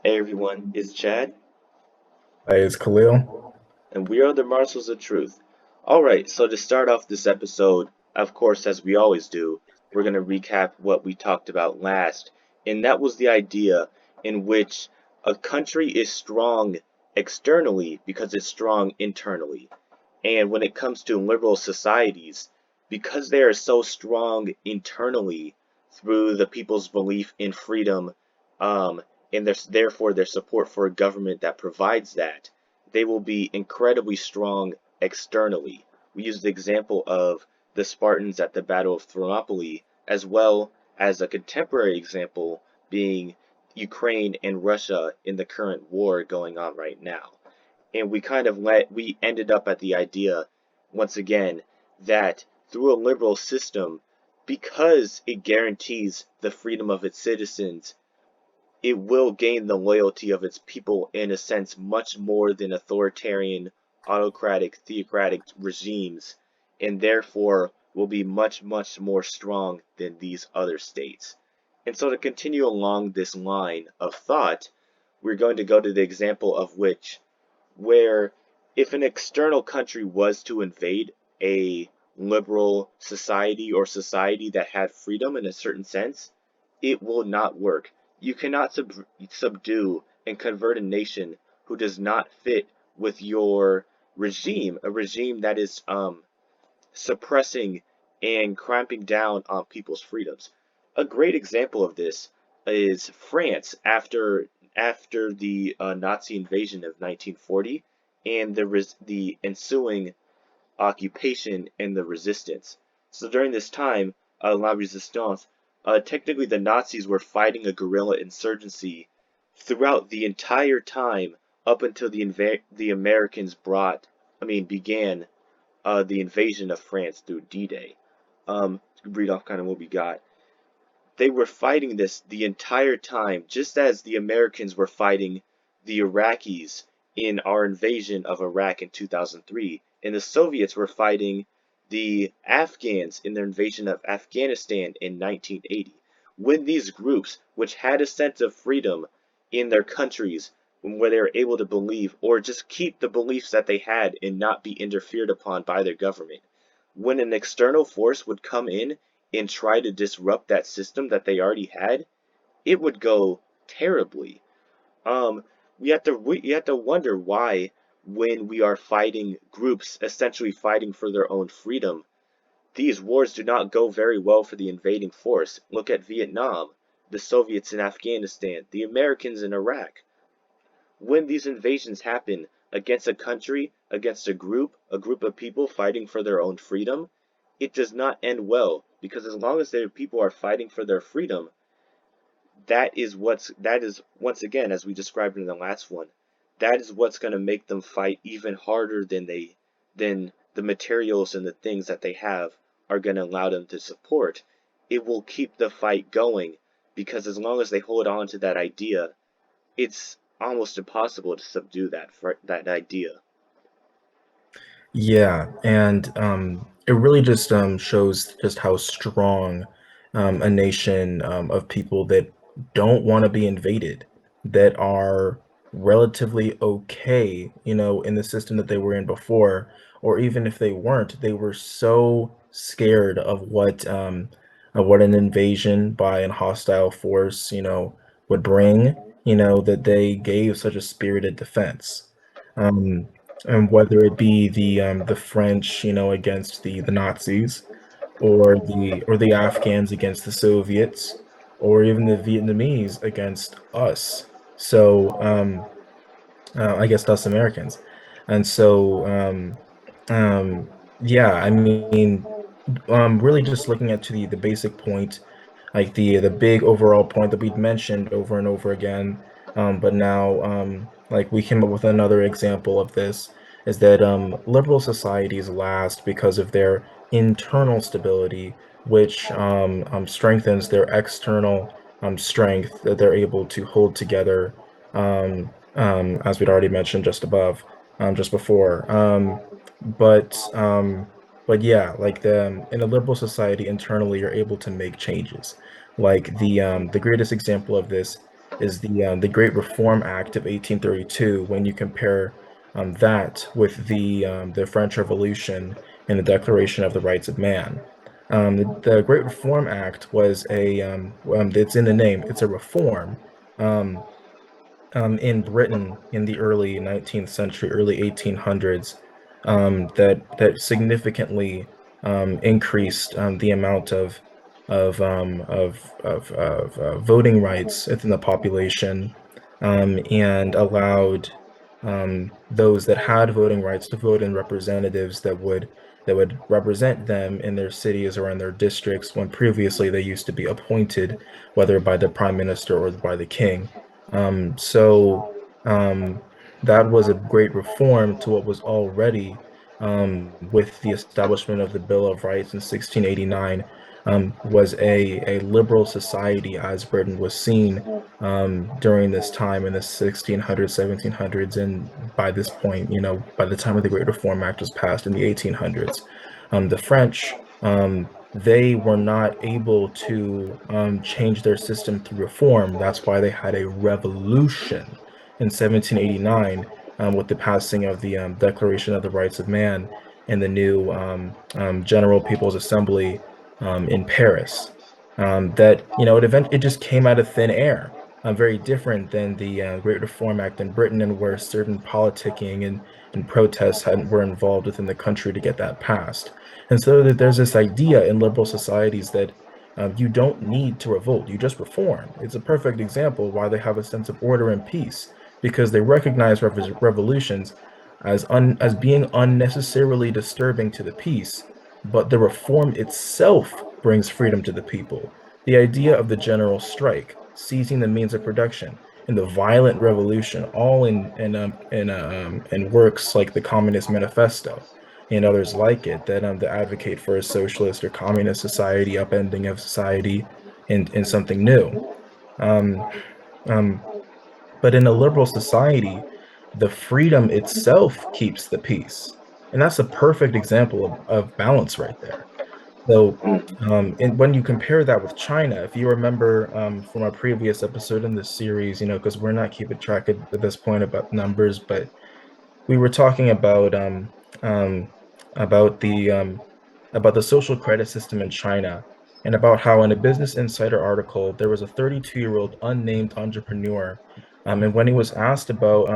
Hey everyone, it's Chad, Hey, it's Khalil. and we are the Marshals of Truth. Alright, so to start off this episode, of course, as we always do, we're going to recap what we talked about last, and that was the idea in which a country is strong externally because it's strong internally. And when it comes to liberal societies, because they are so strong internally through the people's belief in freedom, um, and therefore their support for a government that provides that, they will be incredibly strong externally. We use the example of the Spartans at the Battle of Thermopylae, as well as a contemporary example being Ukraine and Russia in the current war going on right now. And we ended up at the idea once again that through a liberal system, because it guarantees the freedom of its citizens, it will gain the loyalty of its people in a sense much more than authoritarian, autocratic, theocratic regimes, and therefore will be much, much more strong than these other states. And so to continue along this line of thought, we're going to go to the example of which where if an external country was to invade a liberal society or society that had freedom in a certain sense, it will not work. You cannot subdue and convert a nation who does not fit with your regime, a regime that is suppressing and cramping down on people's freedoms. A great example of this is France after the Nazi invasion of 1940 and the ensuing occupation and the resistance. So during this time, La Resistance, technically the Nazis were fighting a guerrilla insurgency throughout the entire time up until the Americans began the invasion of France through D-Day. To read off kind of what we got. They were fighting this the entire time, just as the Americans were fighting the Iraqis in our invasion of Iraq in 2003, and the Soviets were fighting the Afghans in their invasion of Afghanistan in 1980. When these groups, which had a sense of freedom in their countries, where they were able to believe or just keep the beliefs that they had and not be interfered upon by their government, when an external force would come in and try to disrupt that system that they already had, it would go terribly. Um, we have to wonder why, when we are fighting groups essentially fighting for their own freedom, these wars do not go very well for the invading force. Look at Vietnam, the Soviets in Afghanistan, the Americans in Iraq. When these invasions happen against a country, against a group of people fighting for their own freedom, it does not end well because as long as their people are fighting for their freedom, that is once again, as we described in the last one, that is what's going to make them fight even harder than the materials and the things that they have are going to allow them to support. It will keep the fight going because as long as they hold on to that idea, it's almost impossible to subdue that idea. Yeah, and it really just shows just how strong a nation of people that don't want to be invaded, that are relatively okay, in the system that they were in before, or even if they weren't, they were so scared of what an invasion by an hostile force, would bring, that they gave such a spirited defense. Um, and whether it be the French, against the Nazis, or the Afghans against the Soviets, or even the Vietnamese against us. So I guess us Americans, and so yeah, I mean, really just looking at to the basic point, like the big overall point that we'd mentioned over and over again. But now, like we came up with another example of this, is that liberal societies last because of their internal stability, which strengthens their external strength that they're able to hold together, as we'd already mentioned just before. But but yeah, like in a liberal society internally, you're able to make changes. Like the greatest example of this is the Great Reform Act of 1832. When you compare that with the French Revolution and the Declaration of the Rights of Man. The Great Reform Act was it's in the name, it's a reform um, in Britain in the early 19th century, early 1800s, that significantly increased the amount of voting rights within the population, and allowed those that had voting rights to vote in representatives that would represent them in their cities or in their districts when previously they used to be appointed, whether by the prime minister or by the king. So that was a great reform to what was already, with the establishment of the Bill of Rights in 1689, was a liberal society as Britain was seen during this time in the 1600s, 1700s, and by this point, by the time of the Great Reform Act was passed in the 1800s. The French, they were not able to change their system through reform. That's why they had a revolution in 1789, with the passing of the Declaration of the Rights of Man and the new General People's Assembly in Paris. It just came out of thin air. Very different than the Great Reform Act in Britain, and where certain politicking and protests were involved within the country to get that passed. And so that there's this idea in liberal societies that you don't need to revolt, you just reform. It's a perfect example why they have a sense of order and peace, because they recognize revolutions as being unnecessarily disturbing to the peace, but the reform itself brings freedom to the people. The idea of the general strike, seizing the means of production, and the violent revolution, all in works like the Communist Manifesto and others like it that advocate for a socialist or communist society, upending of society, and something new. Um, um, but in a liberal society, the freedom itself keeps the peace. And that's a perfect example of balance right there. So, Mm, and when you compare that with China, if you remember from our previous episode in this series, because we're not keeping track at this point about numbers, but we were talking um, about the social credit system in China, and about how in a Business Insider article there was a 32-year-old unnamed entrepreneur, and when he was asked about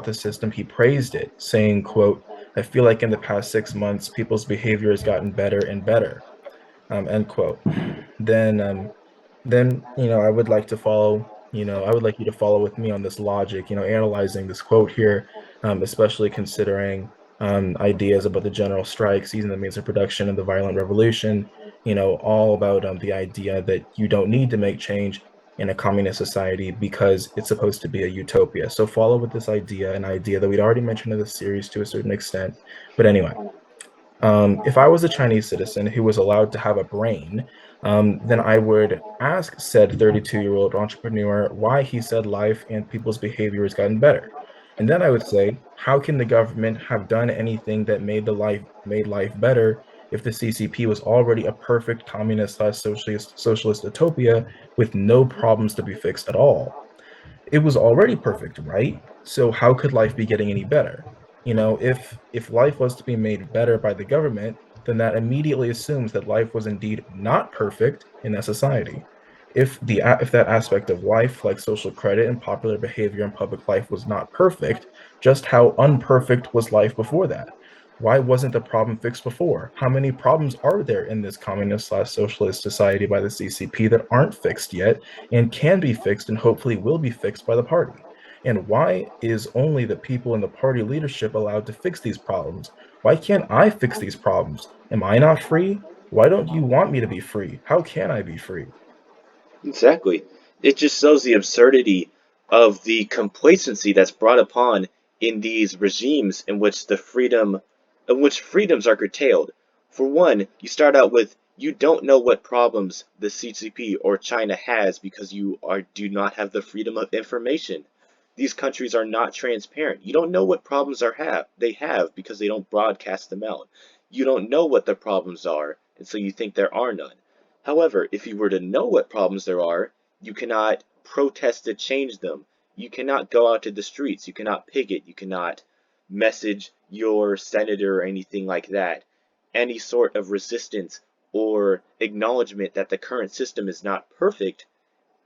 the system, he praised it, saying, "quote I feel like in the past 6 months, people's behavior has gotten better and better." End quote. Then I would like you to follow with me on this logic, analyzing this quote here, especially considering ideas about the general strike, seizing the means of production, and the violent revolution, all about the idea that you don't need to make change in a communist society because it's supposed to be a utopia. So follow with this idea, an idea that we'd already mentioned in the series to a certain extent. But anyway, if I was a Chinese citizen who was allowed to have a brain, then I would ask said 32-year-old entrepreneur why he said life and people's behavior has gotten better. And then I would say, how can the government have done anything that made life better if the CCP was already a perfect communist/socialist utopia with no problems to be fixed at all? It was already perfect, right? So how could life be getting any better? If life was to be made better by the government, then that immediately assumes that life was indeed not perfect in that society. If that aspect of life, like social credit and popular behavior in public life, was not perfect, just how unperfect was life before that? Why wasn't the problem fixed before? How many problems are there in this communist/socialist society by the CCP that aren't fixed yet and can be fixed and hopefully will be fixed by the party? And why is only the people in the party leadership allowed to fix these problems? Why can't I fix these problems? Am I not free? Why don't you want me to be free? How can I be free? exactly. It just shows the absurdity of the complacency that's brought upon in these regimes in which freedoms are curtailed. For one, you start out with you don't know what problems the CCP or China has because do not have the freedom of information. These countries are not transparent. You don't know what problems they have because they don't broadcast them out. You don't know what the problems are, and so you think there are none. However, if you were to know what problems there are, you cannot protest to change them. You cannot go out to the streets. You cannot picket. You cannot message your senator or anything like that. Any sort of resistance or acknowledgement that the current system is not perfect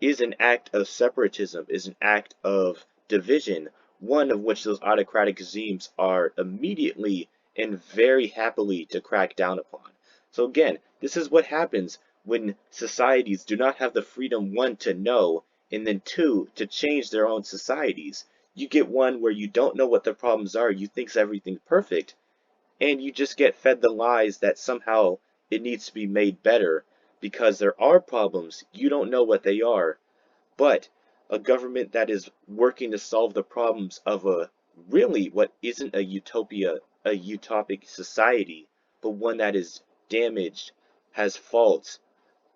is an act of separatism, is an act of division, one of which those autocratic regimes are immediately and very happily to crack down upon. So again, this is what happens when societies do not have the freedom, one, to know, and then two, to change their own societies. You get one where you don't know what the problems are, you think everything's perfect, and you just get fed the lies that somehow it needs to be made better because there are problems, you don't know what they are, but a government that is working to solve the problems of a really what isn't a utopia, a utopic society, but one that is damaged, has faults,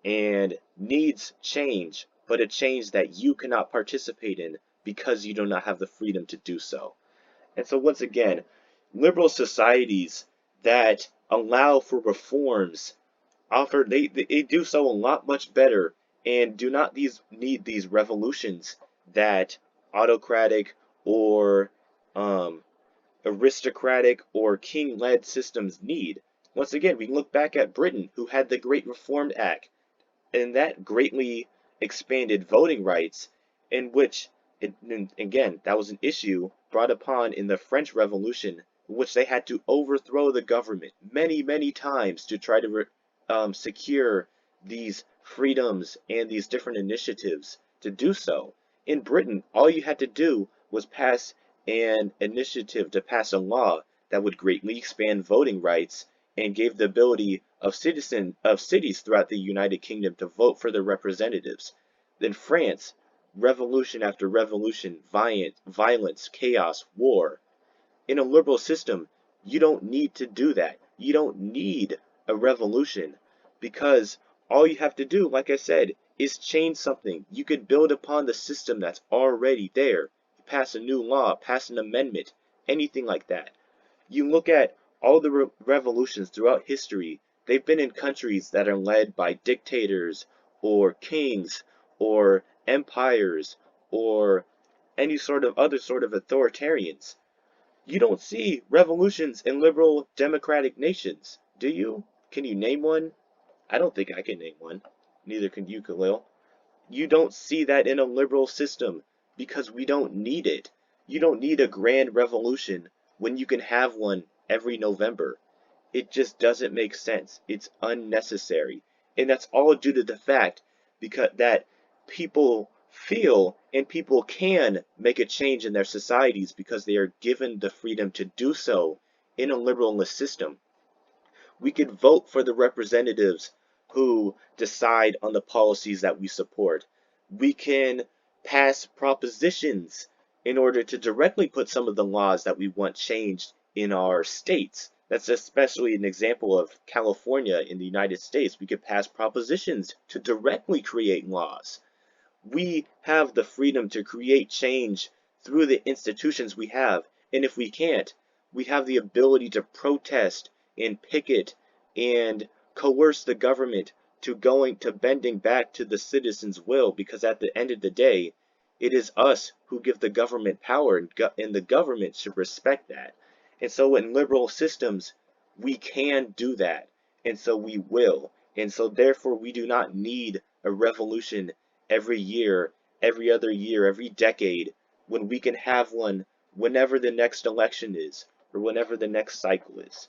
and needs change, but a change that you cannot participate in because you do not have the freedom to do so. And so, once again, liberal societies that allow for reforms offer they do so a lot much better and do not need these revolutions that autocratic or um, aristocratic or king-led systems need. Once again, we look back at Britain, who had the Great Reformed Act, and that greatly expanded voting rights, in which, and again, that was an issue brought upon in the French Revolution, in which they had to overthrow the government many, many times to try to secure these freedoms and these different initiatives to do so. In Britain, all you had to do was pass an initiative to pass a law that would greatly expand voting rights and gave the ability of citizens of cities throughout the United Kingdom to vote for their representatives. In France, revolution after revolution, violence, chaos, war. In a liberal system, you don't need to do that. You don't need a revolution because all you have to do, like I said, is change something. You could build upon the system that's already there. Pass a new law, pass an amendment, anything like that. You look at all the revolutions throughout history, they've been in countries that are led by dictators or kings or empires or any sort of other sort of authoritarians. You don't see revolutions in liberal democratic nations, do you? Can you name one? I don't think I can name one. Neither can you, Khalil. You don't see that in a liberal system because we don't need it. You don't need a grand revolution when you can have one every November. It just doesn't make sense. It's unnecessary. And that's all due to the fact because that people feel and people can make a change in their societies because they are given the freedom to do so in a liberalist system. We could vote for the representatives who decide on the policies that we support. We can pass propositions in order to directly put some of the laws that we want changed in our states. That's especially an example of California in the United States. We could pass propositions to directly create laws. We have the freedom to create change through the institutions we have. And if we can't, we have the ability to protest and picket and coerce the government to going to bending back to the citizens' will because at the end of the day, it is us who give the government power and the government should respect that. And so in liberal systems, we can do that. And so we will. And so therefore we do not need a revolution every year, every other year, every decade, when we can have one whenever the next election is or whenever the next cycle is.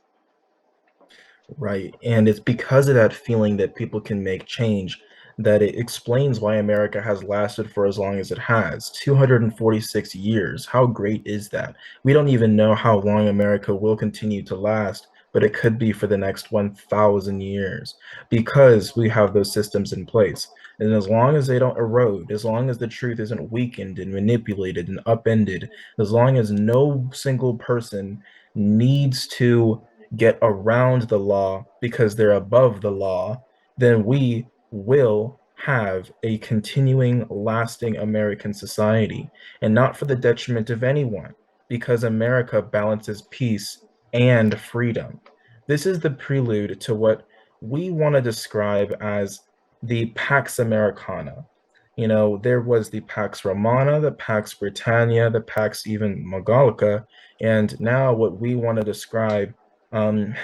Right. And it's because of that feeling that people can make change that it explains why America has lasted for as long as it has 246 years. How great is that? We don't even know how long America will continue to last, but it could be for the next 1,000 years because we have those systems in place. And as long as they don't erode, as long as the truth isn't weakened and manipulated and upended, as long as no single person needs to get around the law because they're above the law, then we will have a continuing, lasting American society, and not for the detriment of anyone, because America balances peace and freedom. This is the prelude to what we want to describe as the Pax Americana. There was the Pax Romana, the Pax Britannia, the Pax even Mogolica, and now what we want to describe, um,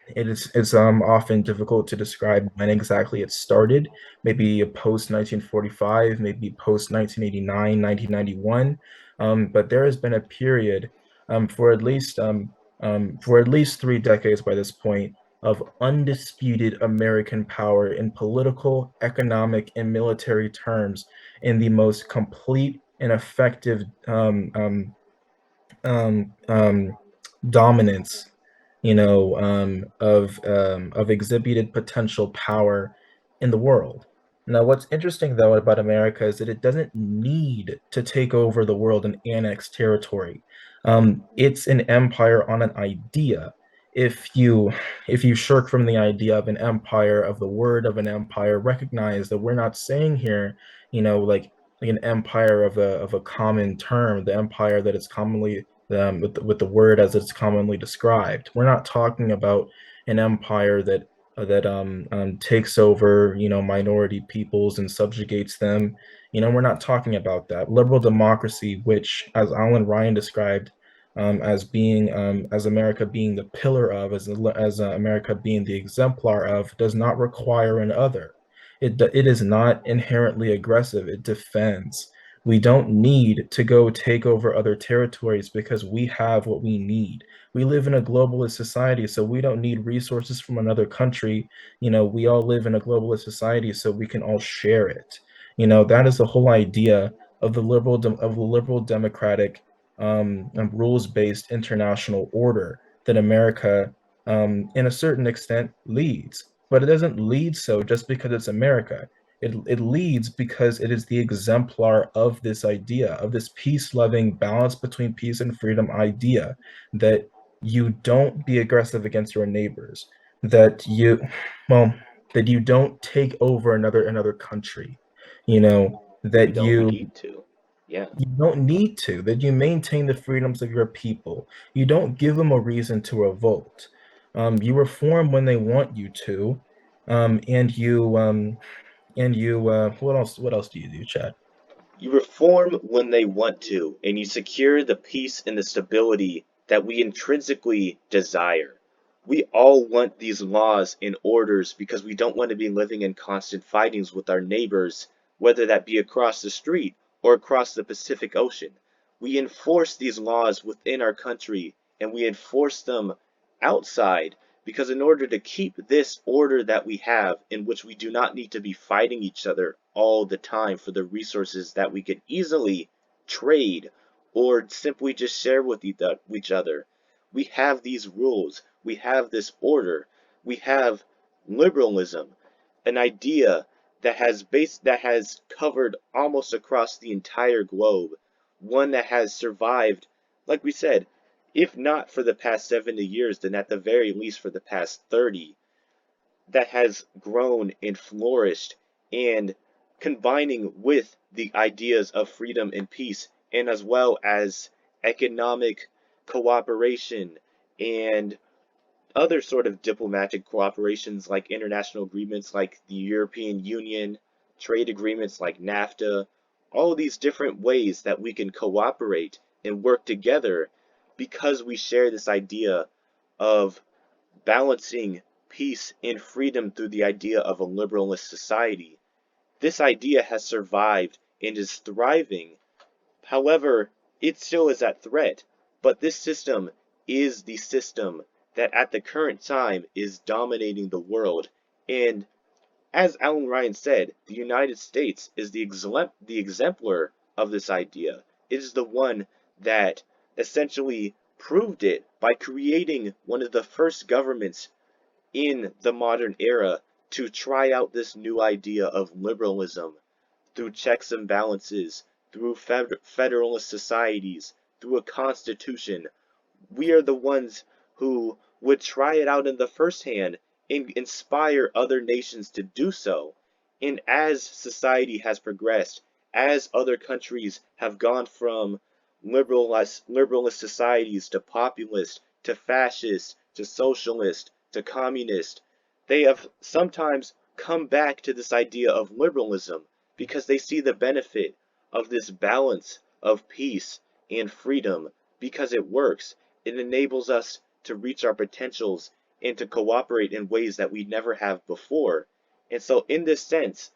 it's often difficult to describe when exactly it started. Maybe post 1945, maybe post 1989, 1991. But there has been a period um, for at least um, for at least 3 decades by this point of undisputed American power in political, economic, and military terms in the most complete and effective um, um, dominance, of exhibited potential power in the world. Now, what's interesting though about America is that it doesn't need to take over the world and annex territory. It's an empire on an idea. If you if you shirk from the idea of an empire, of the word of an empire, recognize that we're not saying here, like an empire of a common term, the empire that is commonly with the word as it's commonly described. We're not talking about an empire that takes over, minority peoples and subjugates them. We're not talking about that. Liberal democracy, which, as Alan Ryan described, as America being the pillar of, as America being the exemplar of, does not require an other. It is not inherently aggressive. It defends. We don't need to go take over other territories because we have what we need. We live in a globalist society, so we don't need resources from another country. We all live in a globalist society, so we can all share it. That is the whole idea of the liberal democratic rules-based international order that America, in a certain extent, leads. But it doesn't lead so just because it's America. It leads because it is the exemplar of this idea, of this peace-loving balance between peace and freedom idea, that you don't be aggressive against your neighbors, that well, that you don't take over another country, We that don't need to. Yeah. you don't need to, that you maintain the freedoms of your people. You don't give them a reason to revolt. You reform when they want you to, and you what else do you do, Chad? You reform when they want to, and you secure the peace and the stability that we intrinsically desire. We all want these laws and orders because we don't want to be living in constant fightings with our neighbors, whether that be across the street or across the Pacific Ocean. We enforce these laws within our country and we enforce them outside because in order to keep this order that we have, in which we do not need to be fighting each other all the time for the resources that we could easily trade or simply just share with each other, we have these rules, we have this order, we have liberalism, an idea that has covered almost across the entire globe, one that has survived, like we said, if not for the past 70 years, then at the very least for the past 30, that has grown and flourished and combining with the ideas of freedom and peace, and as well as economic cooperation and other sort of diplomatic cooperations like international agreements like the European Union, trade agreements like NAFTA, all these different ways that we can cooperate and work together because we share this idea of balancing peace and freedom through the idea of a liberalist society. This idea has survived and is thriving. However, it still is at threat, but this system is the system that at the current time is dominating the world. And as Alan Ryan said, the United States is the exemplar of this idea. It is the one that essentially proved it by creating one of the first governments in the modern era to try out this new idea of liberalism through checks and balances, through federalist societies, through a constitution. We are the ones who would try it out in the first hand and inspire other nations to do so. And as society has progressed, as other countries have gone from liberalist societies to populist to fascist to socialist to communist, they have sometimes come back to this idea of liberalism. because they see the benefit of this balance of peace and freedom because it works. It enables us to reach our potentials and to cooperate in ways that we never have before. And so, in this sense,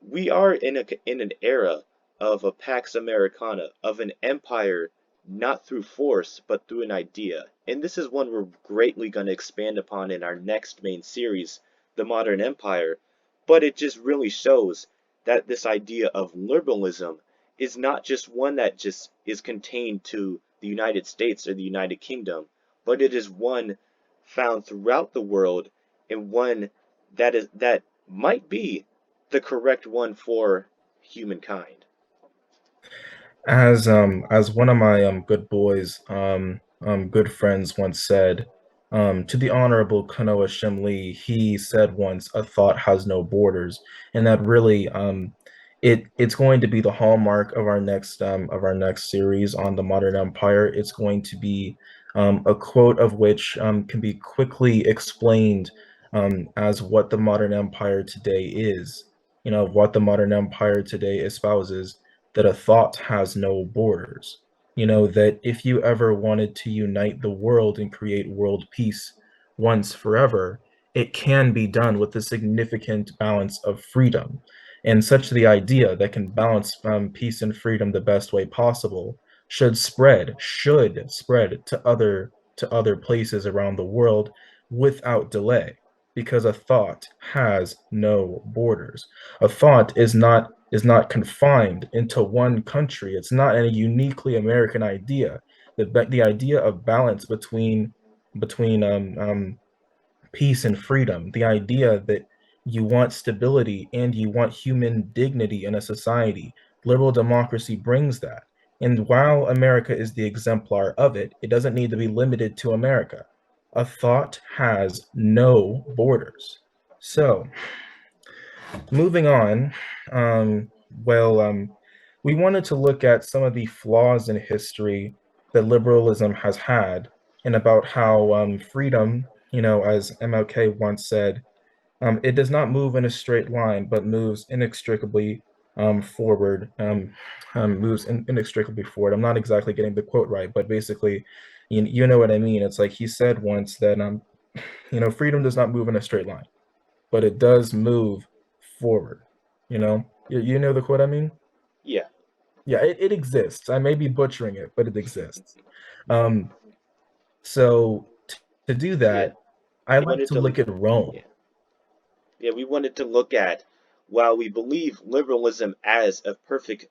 we are in an era of a Pax Americana, of an empire not through force but through an idea. And this is one we're greatly going to expand upon in our next main series, The Modern Empire. But it just really shows that this idea of liberalism is not just one that just is contained to the United States or the United Kingdom, but it is one found throughout the world, and one that might be the correct one for humankind. As one of my good boys, good friends once said, to the Honorable Kanoa Shimli, he said once, "A thought has no borders," and that really it's going to be the hallmark of our next series on the modern empire. It's going to be a quote of which can be quickly explained as what the modern empire today is. You know, what the modern empire today espouses, that a thought has no borders. You know, that if you ever wanted to unite the world and create world peace once forever, it can be done with a significant balance of freedom. And such the idea that can balance peace and freedom the best way possible should spread to other places around the world without delay, because a thought has no borders. A thought is not confined into one country. It's not a uniquely American idea. The idea of balance between peace and freedom, the idea that you want stability and you want human dignity in a society. Liberal democracy brings that. And while America is the exemplar of it, it doesn't need to be limited to America. A thought has no borders. So, moving on, um, well, we wanted to look at some of the flaws in history that liberalism has had, and about how freedom, you know, as MLK once said, it does not move in a straight line, but moves inextricably forward. Inextricably forward. I'm not exactly getting the quote right, but basically, you know what I mean. It's like he said once that you know, freedom does not move in a straight line, but it does move forward. You know, you know the quote I mean? Yeah, Yeah, it exists. I may be butchering it, but it exists. Um, so to do yeah. that, I We like wanted to to, look at Rome. yeah, yeah. We wanted to look at, while we believe liberalism as a perfect,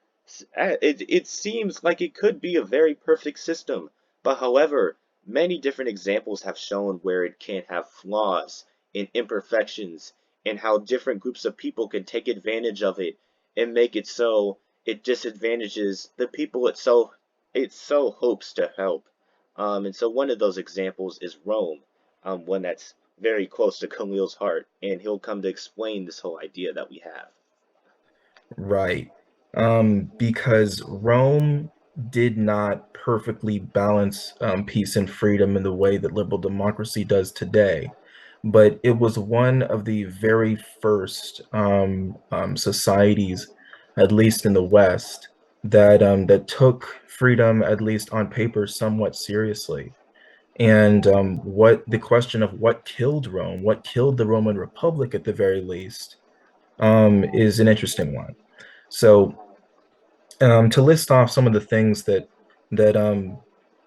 it seems like it could be a very perfect system. But however, many different examples have shown where it can have flaws and imperfections, and how different groups of people can take advantage of it and make it so it disadvantages the people it so hopes to help. And so one of those examples is Rome, one that's very close to Camille's heart, and he'll come to explain this whole idea that we have. Right. Because Rome did not perfectly balance peace and freedom in the way that liberal democracy does today, but it was one of the very first societies, at least in the West, that took freedom, at least on paper, somewhat seriously. And what the question of what killed Rome, what killed the Roman Republic at the very least, is an interesting one. So, to list off some of the things that um,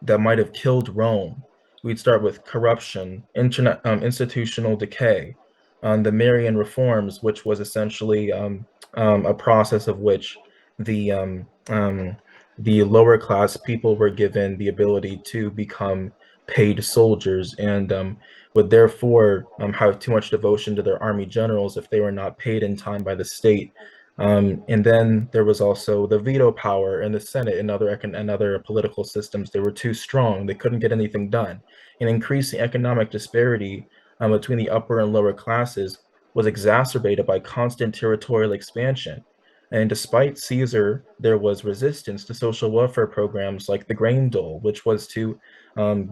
that might have killed Rome, we'd start with corruption, institutional decay, the Marian reforms, which was essentially a process of which the um, um, the lower class people were given the ability to become paid soldiers, and would therefore have too much devotion to their army generals if they were not paid in time by the state. And then there was also the veto power in the Senate and other political systems. They were too strong. They couldn't get anything done. And increasing economic disparity between the upper and lower classes was exacerbated by constant territorial expansion. And despite Caesar, there was resistance to social welfare programs like the grain dole, which was to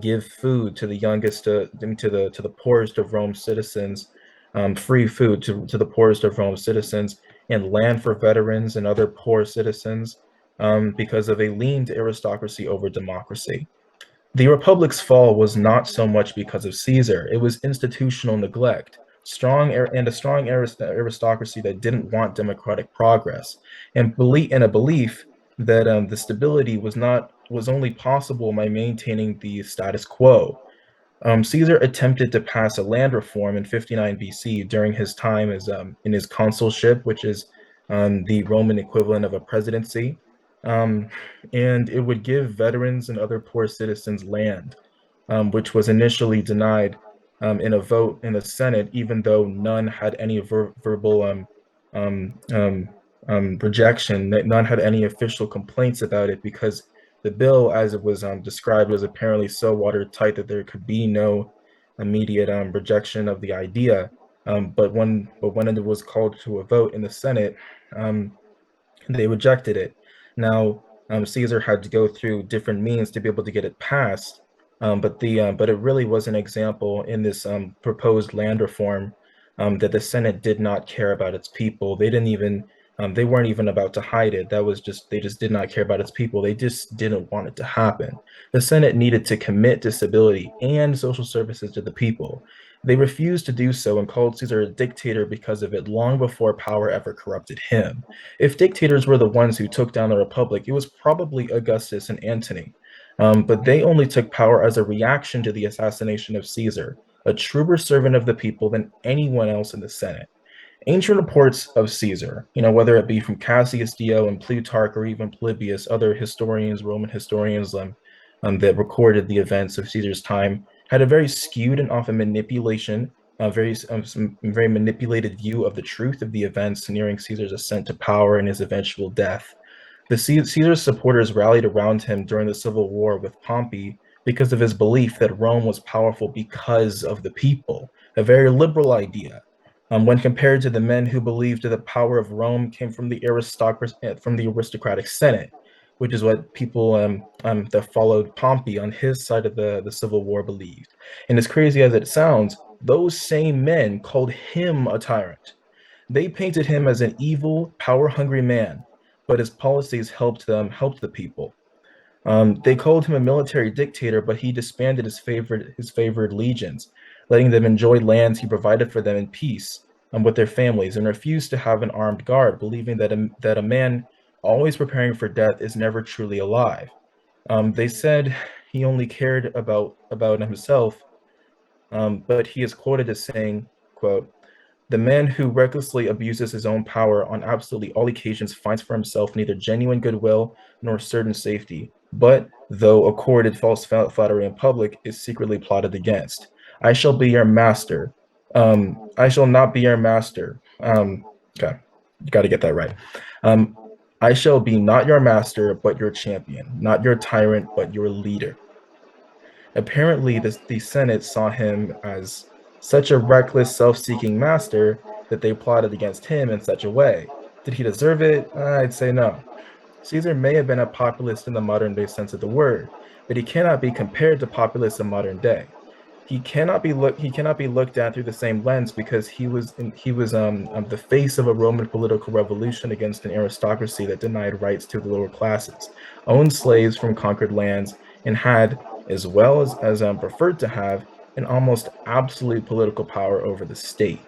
give food to the youngest, to the poorest of Rome's citizens, free food to the poorest of Rome's citizens, and land for veterans and other poor citizens because of a leaned aristocracy over democracy. The Republic's fall was not so much because of Caesar, it was institutional neglect, and a strong aristocracy that didn't want democratic progress, and a belief that the stability was only possible by maintaining the status quo. Caesar attempted to pass a land reform in 59 BC during his time as in his consulship, which is the Roman equivalent of a presidency, um, and it would give veterans and other poor citizens land, which was initially denied in a vote in the Senate, even though none had any verbal um, um, rejection. None had any official complaints about it because the bill, as it was described, was apparently so watertight that there could be no immediate rejection of the idea. But when it was called to a vote in the Senate, um, they rejected it. Now, Caesar had to go through different means to be able to get it passed, but it really was an example in this proposed land reform that the Senate did not care about its people. They weren't even about to hide it. They just did not care about its people. They just didn't want it to happen. The Senate needed to commit to stability and social services to the people. They refused to do so and called Caesar a dictator because of it long before power ever corrupted him. If dictators were the ones who took down the republic, it was probably Augustus and Antony. But they only took power as a reaction to the assassination of Caesar, a truer servant of the people than anyone else in the Senate. Ancient reports of Caesar, whether it be from Cassius Dio and Plutarch or even Polybius, other historians, Roman historians that recorded the events of Caesar's time, had a very skewed and often very manipulated view of the truth of the events nearing Caesar's ascent to power and his eventual death. Caesar's supporters rallied around him during the Civil War with Pompey because of his belief that Rome was powerful because of the people, a very liberal idea. When compared to the men who believed that the power of Rome came from from the aristocratic Senate, which is what people that followed Pompey on his side of the Civil War believed. And as crazy as it sounds, those same men called him a tyrant. They painted him as an evil, power-hungry man, but his policies helped the people. They called him a military dictator, but he disbanded his favored legions, letting them enjoy lands he provided for them in peace with their families, and refused to have an armed guard, believing that a man always preparing for death is never truly alive. They said he only cared about himself, but he is quoted as saying, "quote The man who recklessly abuses his own power on absolutely all occasions finds for himself neither genuine goodwill nor certain safety, but, though accorded false flattery in public, is secretly plotted against. I shall be your master. I shall not be your master. Okay, you got to get that right. Um, I shall be not your master, but your champion, not your tyrant, but your leader." Apparently, the Senate saw him as such a reckless, self seeking master that they plotted against him in such a way. Did he deserve it? I'd say no. Caesar may have been a populist in the modern day sense of the word, but he cannot be compared to populists in modern day. He cannot be looked at through the same lens because he was the face of a Roman political revolution against an aristocracy that denied rights to the lower classes, owned slaves from conquered lands, and had, as well as preferred to have, an almost absolute political power over the state.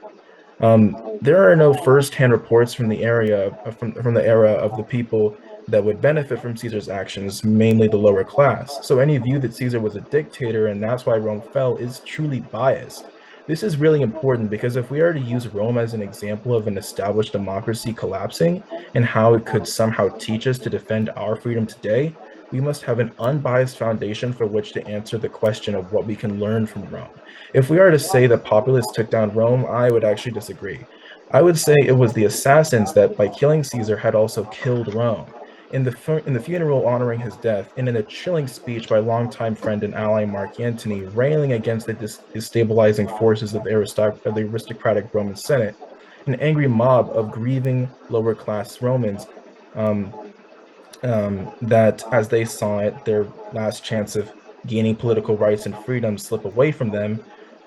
There are no first-hand reports from the era of the people that would benefit from Caesar's actions, mainly the lower class. So any view that Caesar was a dictator and that's why Rome fell is truly biased. This is really important because if we are to use Rome as an example of an established democracy collapsing and how it could somehow teach us to defend our freedom today, we must have an unbiased foundation for which to answer the question of what we can learn from Rome. If we are to say the populists took down Rome, I would actually disagree. I would say it was the assassins that, by killing Caesar, had also killed Rome. In the funeral honoring his death, and in a chilling speech by longtime friend and ally Mark Antony, railing against the destabilizing forces of the aristocratic Roman Senate, an angry mob of grieving lower class Romans um, that, as they saw it, their last chance of gaining political rights and freedom slip away from them,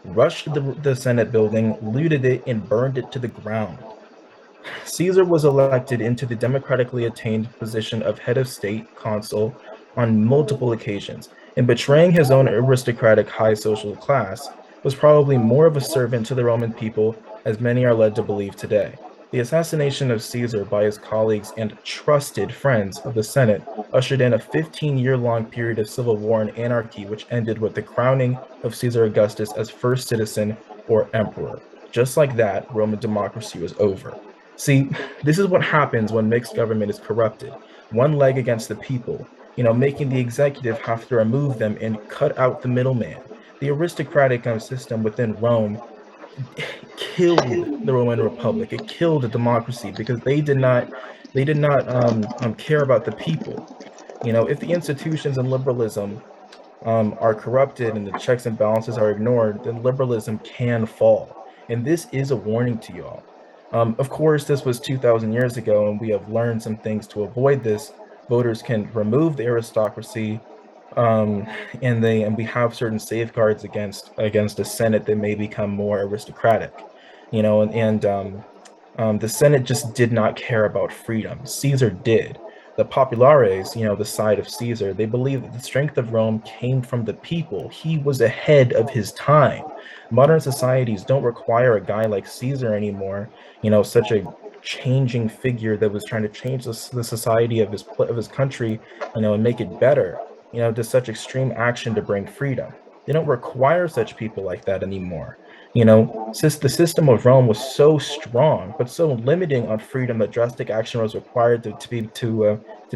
rushed to the Senate building, looted it, and burned it to the ground. Caesar was elected into the democratically attained position of head of state, consul, on multiple occasions, and betraying his own aristocratic high social class was probably more of a servant to the Roman people, as many are led to believe today. The assassination of Caesar by his colleagues and trusted friends of the Senate ushered in a 15-year-long period of civil war and anarchy, which ended with the crowning of Caesar Augustus as first citizen or emperor. Just like that, Roman democracy was over. See, this is what happens when mixed government is corrupted. One leg against the people, making the executive have to remove them and cut out the middleman. The aristocratic system within Rome killed the Roman Republic. It killed democracy because they did not care about the people. If the institutions and liberalism are corrupted and the checks and balances are ignored, then liberalism can fall. And this is a warning to you all. Of course, this was 2,000 years ago, and we have learned some things to avoid this. Voters can remove the aristocracy, um, and we have certain safeguards against a Senate that may become more aristocratic, and the Senate just did not care about freedom. Caesar did. The populares, the side of Caesar, they believed that the strength of Rome came from the people. He was ahead of his time. Modern societies don't require a guy like Caesar anymore, such a changing figure that was trying to change the society of his country, and make it better, to such extreme action to bring freedom. They don't require such people like that anymore. Since the system of Rome was so strong, but so limiting on freedom that drastic action was required to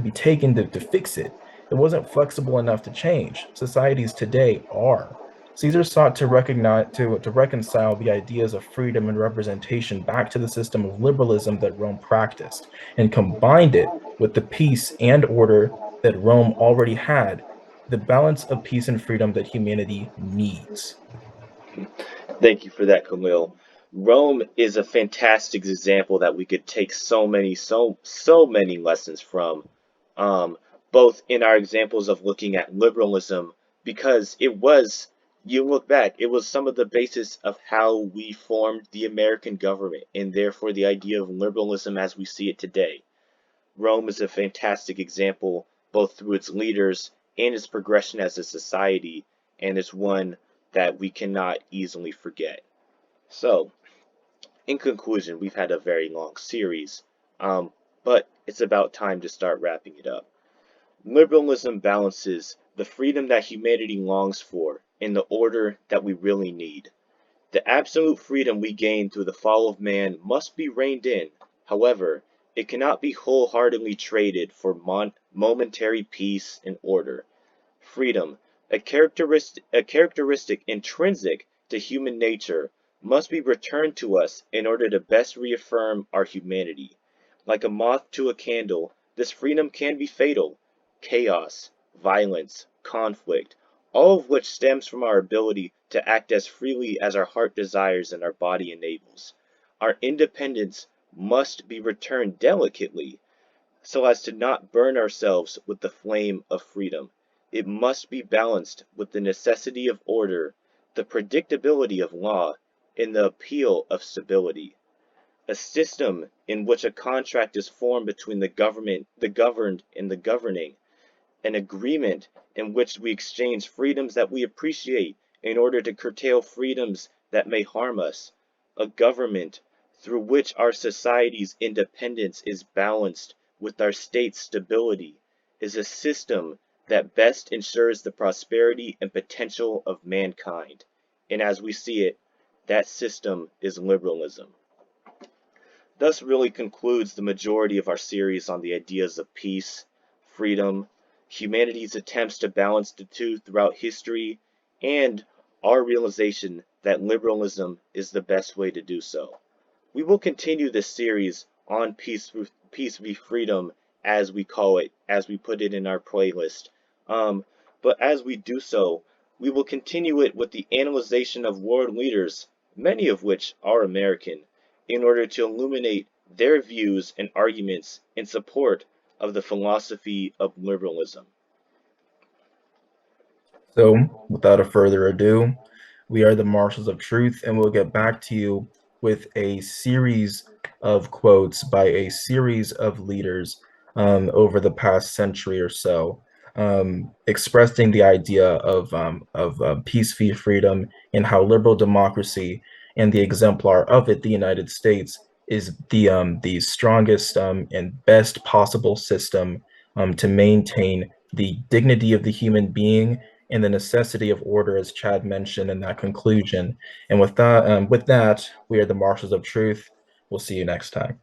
be taken to fix it. It wasn't flexible enough to change. Societies today are. Caesar sought to recognize to reconcile the ideas of freedom and representation back to the system of liberalism that Rome practiced, and combined it with the peace and order that Rome already had, the balance of peace and freedom that humanity needs. Thank you for that, Camille. Rome is a fantastic example that we could take so many lessons from, um, both in our examples of looking at liberalism, because you look back, it was some of the basis of how we formed the American government, and therefore the idea of liberalism as we see it today. Rome is a fantastic example, both through its leaders and its progression as a society, and it's one that we cannot easily forget. So, in conclusion, we've had a very long series, but it's about time to start wrapping it up. Liberalism balances the freedom that humanity longs for in the order that we really need. The absolute freedom we gain through the fall of man must be reined in. However, it cannot be wholeheartedly traded for momentary peace and order. Freedom, a characteristic intrinsic to human nature, must be returned to us in order to best reaffirm our humanity. Like a moth to a candle, this freedom can be fatal. Chaos, violence, conflict, all of which stems from our ability to act as freely as our heart desires and our body enables. Our independence must be returned delicately, so as to not burn ourselves with the flame of freedom. It must be balanced with the necessity of order, the predictability of law, and the appeal of stability. A system in which a contract is formed between the governed, and the governing, an agreement in which we exchange freedoms that we appreciate in order to curtail freedoms that may harm us, a government through which our society's independence is balanced with our state's stability, is a system that best ensures the prosperity and potential of mankind. And as we see it, that system is liberalism. Thus really concludes the majority of our series on the ideas of peace, freedom, humanity's attempts to balance the two throughout history, and our realization that liberalism is the best way to do so. We will continue this series on peace v freedom, as we call it, as we put it in our playlist. Um, but as we do so, we will continue it with the analyzation of world leaders, many of which are American, in order to illuminate their views and arguments in support of the philosophy of liberalism. So, without a further ado, we are the marshals of truth, and we'll get back to you with a series of quotes by a series of leaders over the past century or so, expressing the idea of peace, freedom, and how liberal democracy and the exemplar of it, the United States, is the strongest and best possible system to maintain the dignity of the human being and the necessity of order, as Chad mentioned in that conclusion. And with that, we are the marshals of truth. We'll see you next time.